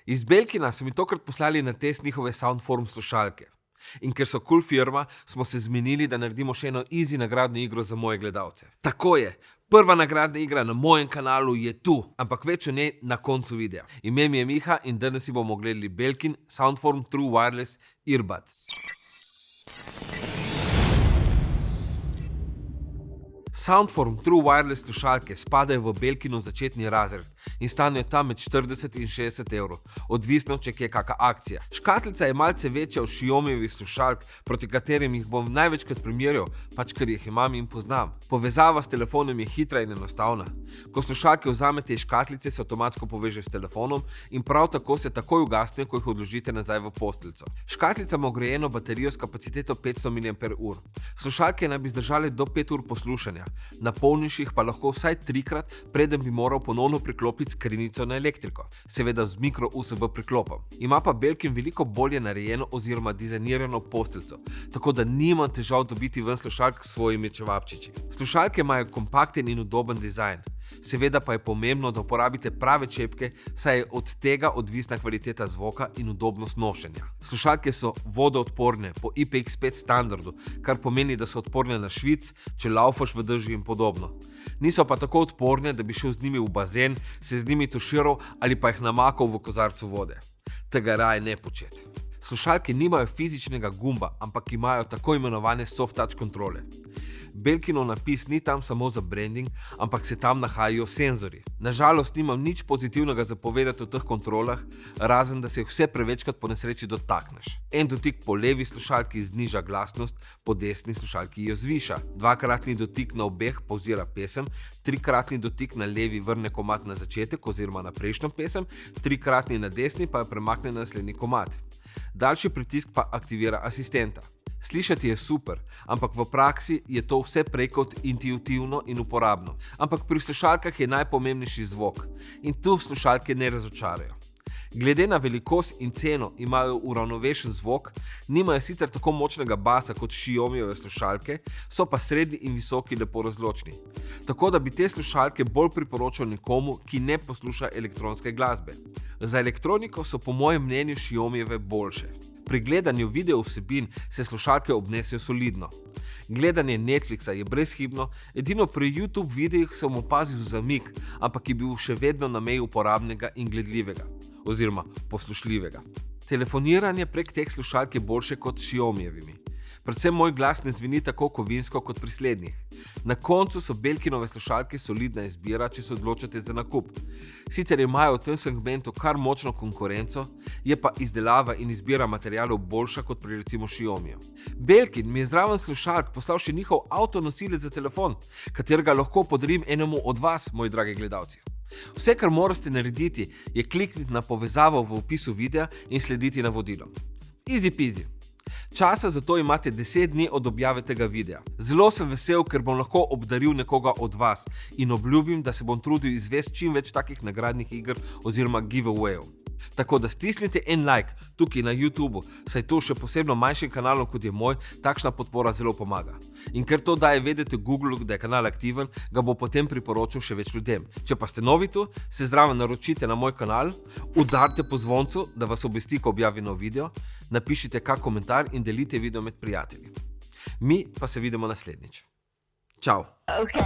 Iz Belkina so mi tokrat poslali na test njihove Soundform slušalke. In ker so cool firma, smo se zmenili, da naredimo še eno easy nagradno igro za moje gledalce. Tako je, prva nagradna igra na mojem kanalu je tu, ampak več o njej na koncu videa. Ime mi je Miha in danes si bomo gledali Belkin Soundform True Wireless Earbuds. Soundform True Wireless slušalke spadajo v Belkinov začetni razred in stanejo tam med 40 in 60 evrov, odvisno, če je kakšna akcija. Škatlica je malce večja od Xiaomijevih slušalk, proti katerim jih bom največkrat primerjal, pač ker jih imam in poznam. Povezava s telefonom je hitra in enostavna. Ko slušalke vzamete iz škatlice, se avtomatsko poveže s telefonom in prav tako se takoj ugasnejo, ko jih odložite nazaj v posteljico. Škatlica ima vgrajeno baterijo s kapaciteto 500 mAh. Slušalke naj bi zdržale do 5 ur poslušanja. Napolniš jih pa lahko vsaj 3-krat, preden bi moral ponovno priklopiti skrinjico na elektriko, seveda z mikro USB priklopom. Ima pa Belkin veliko bolje narejeno oziroma dizajnirano posteljico, tako da nimam težav dobiti ven slušalk s svojimi čevapčiči. Slušalke imajo kompakten in udoben dizajn. Seveda pa je pomembno, da uporabite prave čepke, saj je od tega odvisna kvaliteta zvoka in udobnost nošenja. Slušalke so vodoodporne po IPX5 standardu, kar pomeni, da so odporne na švic, če laufaš v dežju in podobno. Niso pa tako odporne, da bi šel z njimi v bazen, se z njimi tuširal ali pa jih namakal v kozarcu vode. Tega raje ne početi. Slušalke nimajo fizičnega gumba, ampak imajo tako imenovane soft touch kontrole. Belkinov napis ni tam samo za branding, ampak se tam nahajajo senzorji. Nažalost nimam nič pozitivnega za povedati o teh kontrolah, razen da se jih vse prevečkrat po nesreči dotakneš. En dotik po levi slušalki zniža glasnost, po desni slušalki jo zviša. Dvakratni dotik na obeh pauzira pesem, trikratni dotik na levi vrne komad na začetek oziroma na prejšnjo pesem, trikratni na desni pa jo premakne na naslednji komad. Daljši pritisk pa aktivira asistenta. Slišati je super, ampak v praksi je to vse prej kot intuitivno in uporabno. Ampak pri slušalkah je najpomembnejši zvok in tu slušalke ne razočarajo. Glede na velikost in ceno imajo uravnovešen zvok, nimajo sicer tako močnega basa kot Xiaomijeve slušalke, so pa srednji in visoki lepo razločni. Tako da bi te slušalke bolj priporočal nekomu, ki ne posluša elektronske glasbe. Za elektroniko so po mojem mnenju Xiaomijeve boljše. Pri gledanju video vsebin se slušalke obnesejo solidno. Gledanje Netflixa je brezhibno, edino pri YouTube videih sem opazil zamik, ampak je bil še vedno na meji uporabnega in gledljivega, oziroma poslušljivega. Telefoniranje prek teh slušalk je boljše kot Xiaomijevimi. Predvsem moj glas ne zveni tako kovinsko kot pri slednjih. Na koncu so Belkinove slušalke solidna izbira, če se odločate za nakup. Sicer imajo v tem segmentu kar močno konkurenco, je pa izdelava in izbira materialov boljša kot pri recimo Xiaomiju. Belkin mi je zraven slušalk poslal še njihov avtonosilec za telefon, katerega lahko podarim enemu od vas, moji dragi gledalci. Vse, kar morate narediti, je klikniti na povezavo v opisu videa in slediti navodilom. Easy peasy. Časa za to imate 10 dni od objave tega videa. Zelo sem vesel, ker bom lahko obdaril nekoga od vas in obljubim, da se bom trudil izvesti čim več takih nagradnih iger oziroma giveawayev. Tako da stisnite en like tukaj na YouTubeu, saj to še posebno manjšim kanalom kot je moj, takšna podpora zelo pomaga. In ker to daje vedeti Google, da je kanal aktiven, ga bo potem priporočil še več ljudem. Če pa ste novi tu, se zraven naročite na moj kanal, udarite po zvoncu, da vas obvesti, ko objavi nov video, napišite kak komentar in delite video med prijatelji. Mi pa se vidimo naslednjič. Čau! Okay.